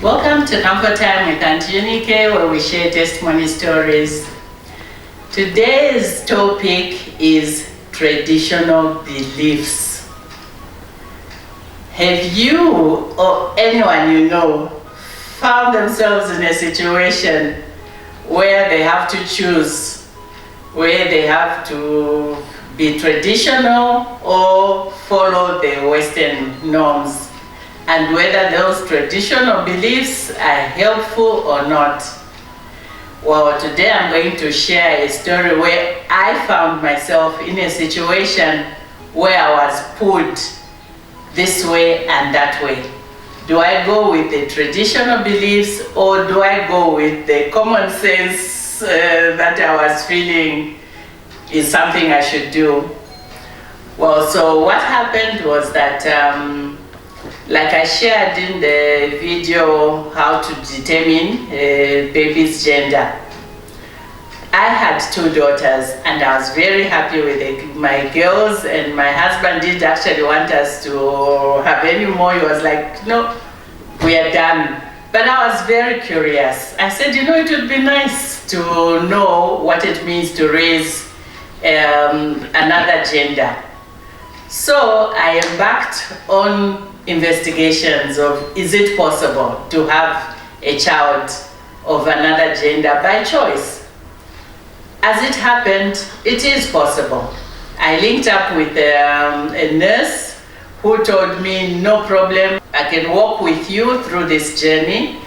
Welcome to Comfort Time with Aunty Yunike, where we share testimony stories. Today's topic is traditional beliefs. Have you or anyone you know found themselves in a situation where they have to choose, where they have to be traditional or follow the Western norms, and whether those traditional beliefs are helpful or not? Well, today I'm going to share a story where I found myself in a situation where I was put this way and that way. Do I go with the traditional beliefs or do I go with the common sense that I was feeling is something I should do? Well, so what happened was that like I shared in the video how to determine a baby's gender. I had two daughters and I was very happy with my girls, and my husband did actually want us to have any more. He was like, no, we are done. But I was very curious. I said, you know, it would be nice to know what it means to raise another gender. So I embarked on investigations of, is it possible to have a child of another gender by choice? As it happened, it is possible. I linked up with a nurse who told me, no problem, I can walk with you through this journey.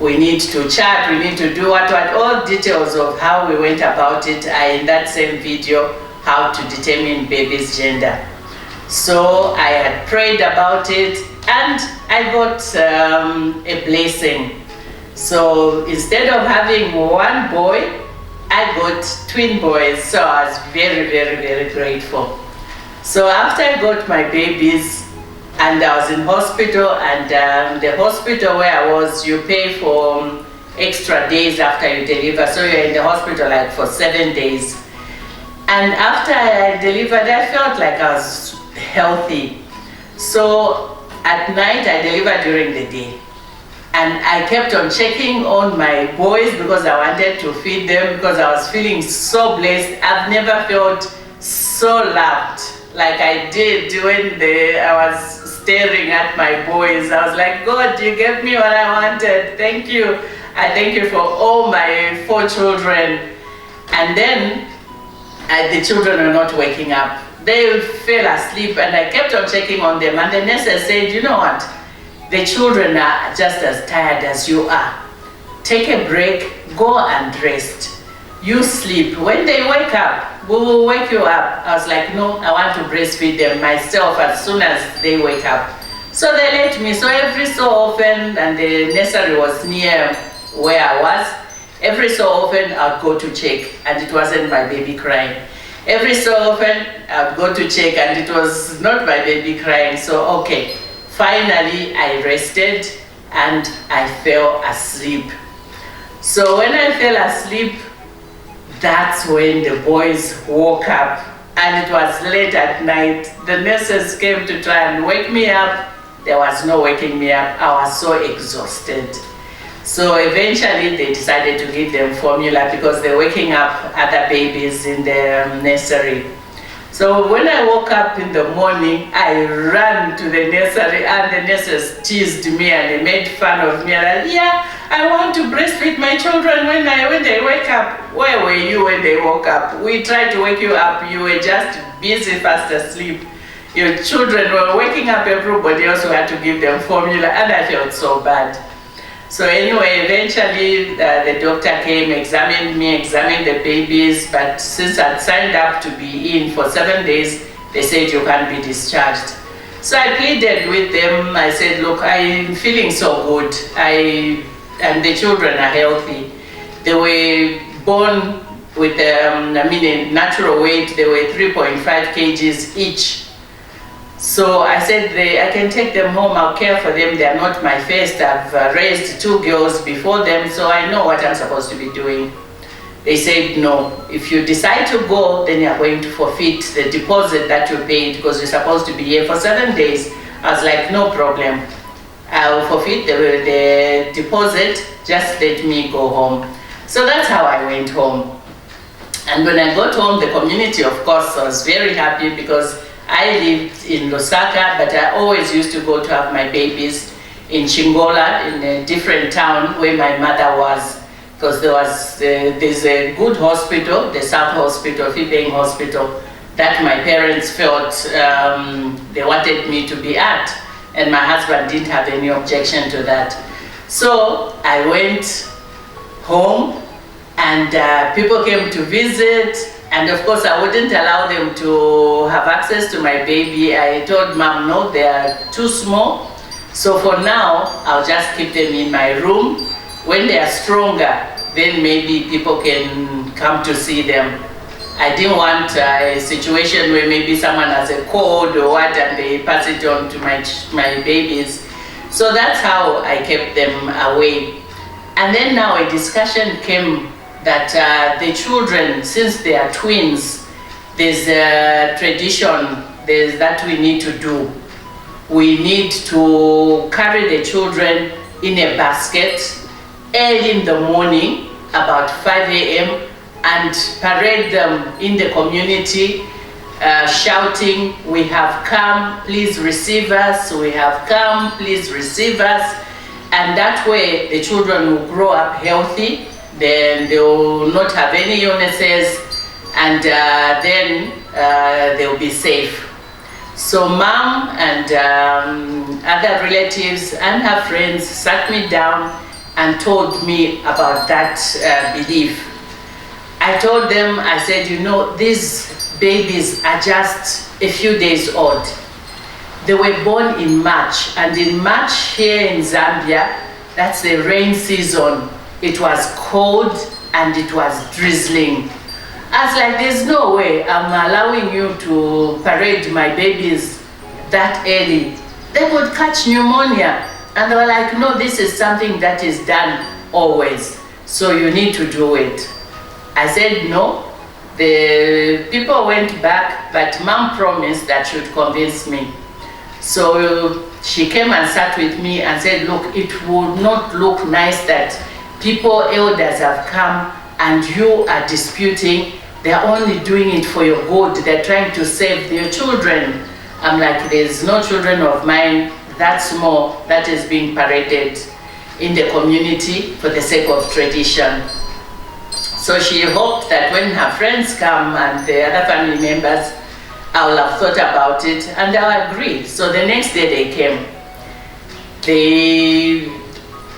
We need to chat, we need to do what, all details of how we went about it are in that same video, how to determine baby's gender. So I had prayed about it and I got a blessing. So instead of having one boy, I got twin boys. So I was very, very, very grateful. So after I got my babies and I was in hospital, and the hospital where I was, you pay for extra days after you deliver. So you're in the hospital like for 7 days. And after I delivered, I felt like I was healthy. So at night I delivered during the day, and I kept on checking on my boys because I wanted to feed them, because I was feeling so blessed. I've never felt so loved like I did when I was staring at my boys. I was like, God, you gave me what I wanted. Thank you. I thank you for all my 4 children. And then the children were not waking up. They fell asleep, and I kept on checking on them, and the nurses said, you know what, the children are just as tired as you are. Take a break, go and rest. You sleep. When they wake up, we will wake you up. I was like, no, I want to breastfeed them myself as soon as they wake up. So they let me. So every so often, and the nursery was near where I was, every so often I'd go to check, and it wasn't my baby crying. Every so often, I'd go to check and it was not my baby crying. So, okay, finally I rested and I fell asleep. So when I fell asleep, that's when the boys woke up, and it was late at night. The nurses came to try and wake me up. There was no waking me up. I was so exhausted. So eventually they decided to give them formula because they're waking up other babies in the nursery. So when I woke up in the morning, I ran to the nursery, and the nurses teased me and they made fun of me. And yeah, I want to breastfeed my children when they wake up. Where were you when they woke up? We tried to wake you up. You were just busy, fast asleep. Your children were waking up. Everybody else had to give them formula, and I felt so bad. So anyway, eventually the doctor came, examined me, examined the babies, but since I'd signed up to be in for 7 days, they said you can't be discharged. So I pleaded with them. I said, look, I'm feeling so good. And the children are healthy. They were born with a natural weight. They were 3.5 kgs each. So I said, I can take them home, I'll care for them. They are not my first. I've raised 2 girls before them, so I know what I'm supposed to be doing. They said, no, if you decide to go, then you're going to forfeit the deposit that you paid because you're supposed to be here for 7 days. I was like, no problem. I will forfeit the deposit, just let me go home. So that's how I went home. And when I got home, the community, of course, was very happy because I lived in Lusaka, but I always used to go to have my babies in Chingola, in a different town where my mother was, because there's a good hospital, the South Hospital, Fibeng Hospital, that my parents felt they wanted me to be at, and my husband didn't have any objection to that. So I went home, and people came to visit, and of course I wouldn't allow them to have access to my baby. I told Mom, no, they are too small, so for now I'll just keep them in my room. When they are stronger, then maybe people can come to see them. I didn't want a situation where maybe someone has a cold or what and they pass it on to my babies. So that's how I kept them away. And then now a discussion came that the children, since they are twins, there's a tradition that we need to do. We need to carry the children in a basket early in the morning, about 5 a.m., and parade them in the community, shouting, "We have come, please receive us, we have come, please receive us." And that way the children will grow up healthy, then they will not have any illnesses, and then they'll be safe. So Mom and other relatives and her friends sat me down and told me about that belief. I told them, I said, you know, these babies are just a few days old. They were born in March, and in March here in Zambia, that's the rain season. It was cold and it was drizzling. I was like, there's no way I'm allowing you to parade my babies that early. They would catch pneumonia. And they were like, no, this is something that is done always, so you need to do it. I said no. The people went back, but Mom promised that she would convince me. So she came and sat with me and said, look, it would not look nice that people, elders have come and you are disputing. They're only doing it for your good. They're trying to save their children. I'm like, there's no children of mine that small that is being paraded in the community for the sake of tradition. So she hoped that when her friends come and the other family members, I will have thought about it and I'll agree. So the next day they came.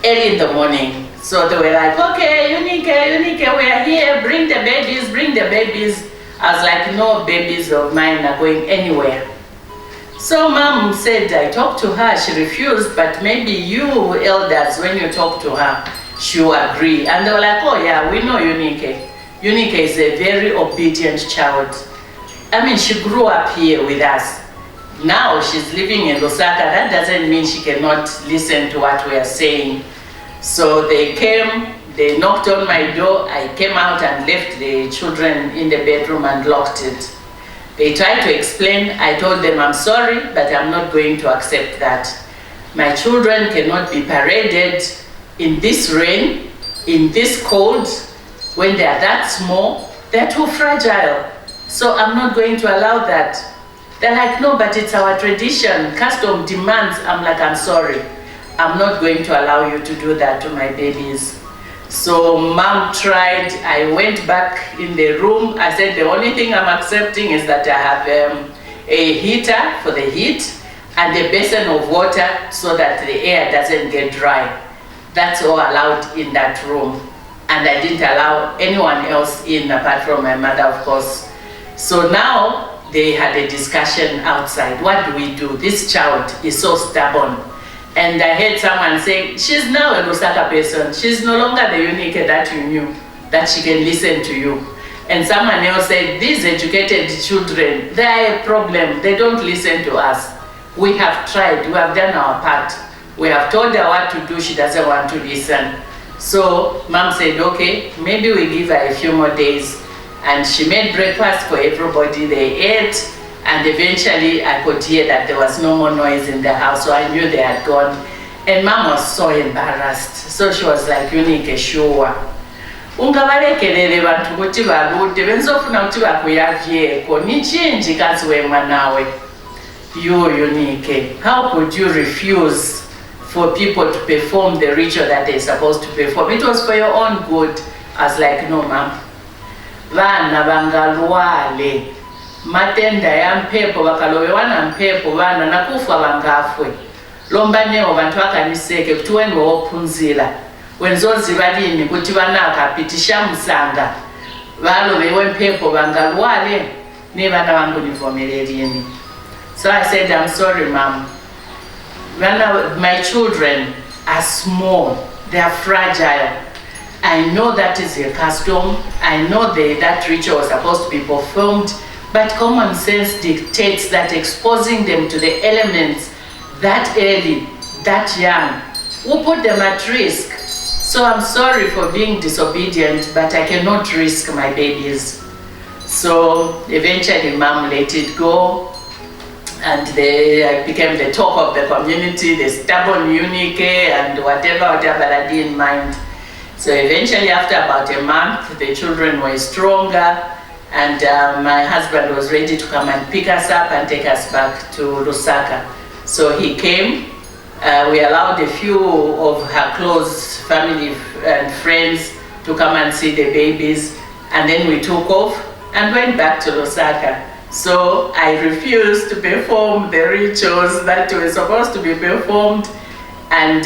Early in the morning. So they were like, okay, Yunike, we are here, bring the babies, bring the babies. I was like, no babies of mine are going anywhere. So Mom said, I talked to her, she refused, but maybe you elders, when you talk to her, she'll agree. And they were like, oh yeah, we know Yunike. Yunike is a very obedient child. I mean, she grew up here with us. Now she's living in Lusaka. That doesn't mean she cannot listen to what we are saying. So they came, they knocked on my door. I came out and left the children in the bedroom and locked it. They tried to explain. I told them, I'm sorry, but I'm not going to accept that. My children cannot be paraded in this rain, in this cold, when they are that small. They're too fragile. So I'm not going to allow that. They're like, no, but it's our tradition. Custom demands. I'm like, I'm sorry. I'm not going to allow you to do that to my babies. So Mom tried. I went back in the room. I said, the only thing I'm accepting is that I have a heater for the heat and a basin of water so that the air doesn't get dry. That's all allowed in that room. And I didn't allow anyone else in apart from my mother, of course. So now they had a discussion outside. What do we do? This child is so stubborn. And I heard someone saying, she's now a Lusaka person. She's no longer the Yunike that you knew, that she can listen to you. And someone else said, these educated children, they are a problem. They don't listen to us. We have tried, we have done our part. We have told her what to do, she doesn't want to listen. So Mom said, okay, maybe we give her a few more days. And she made breakfast for everybody. They ate, and eventually I could hear that there was no more noise in the house, so I knew they had gone. And mom was so embarrassed. So she was like, Yunike, sure. Ungabalekelele bantu kuti balude benzofuna kuti bakuyavyeko ni chinji kazi we mwanawe. You, Yunike, how could you refuse for people to perform the ritual that they're supposed to perform? It was for your own good. I was like, no, ma'am. Vana vangalwale. Matenda ya mpepo bakalowewana mpepo vana nakufa vangafwe. Lombaneo vantu vakaniseke kuti wenu wopunzira. Wenzozi balini kuti vana akapitisha msanga. Valowewe mpepo vangalwale. Ni vana vangu nivomelelini. So I said, I'm sorry, ma'am. My children are small, they are fragile. I know that is a custom. I know that ritual was supposed to be performed, but common sense dictates that exposing them to the elements that early, that young, will put them at risk. So I'm sorry for being disobedient, but I cannot risk my babies. So eventually, mom let it go. And they became the talk of the community, the stubborn Yunike and whatever I didn't mind. So eventually, after about a month, the children were stronger, and my husband was ready to come and pick us up and take us back to Lusaka. So he came. We allowed a few of her close family and friends to come and see the babies, and then we took off and went back to Lusaka. So I refused to perform the rituals that were supposed to be performed. And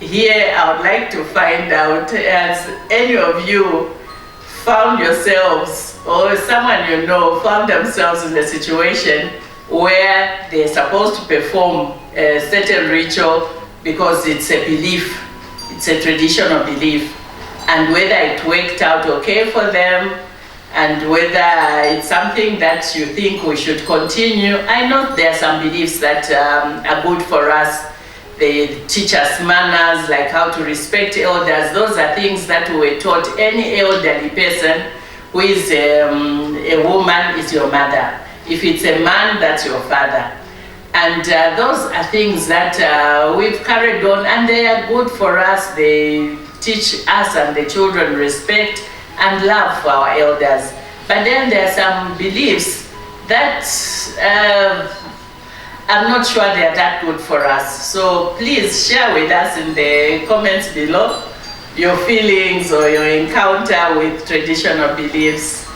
here I would like to find out, has any of you found yourselves, or someone you know found themselves in a situation where they're supposed to perform a certain ritual because it's a belief, it's a traditional belief, and whether it worked out okay for them, and whether it's something that you think we should continue. I know there are some beliefs that are good for us. They teach us manners, like how to respect elders. Those are things that we were taught. Any elderly person who is a woman is your mother. If it's a man, that's your father. And those are things that we've carried on, and they are good for us. They teach us and the children respect and love for our elders. But then there are some beliefs that I'm not sure they are that good for us. So please share with us in the comments below your feelings or your encounter with traditional beliefs.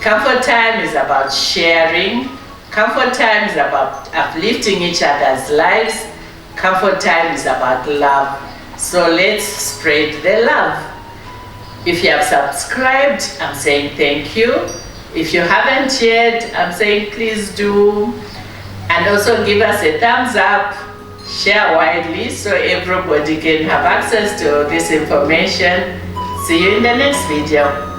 Comfort time is about sharing. Comfort time is about uplifting each other's lives. Comfort time is about love. So let's spread the love. If you have subscribed, I'm saying thank you. If you haven't yet, I'm saying please do. And also give us a thumbs up, share widely so everybody can have access to this information. See you in the next video.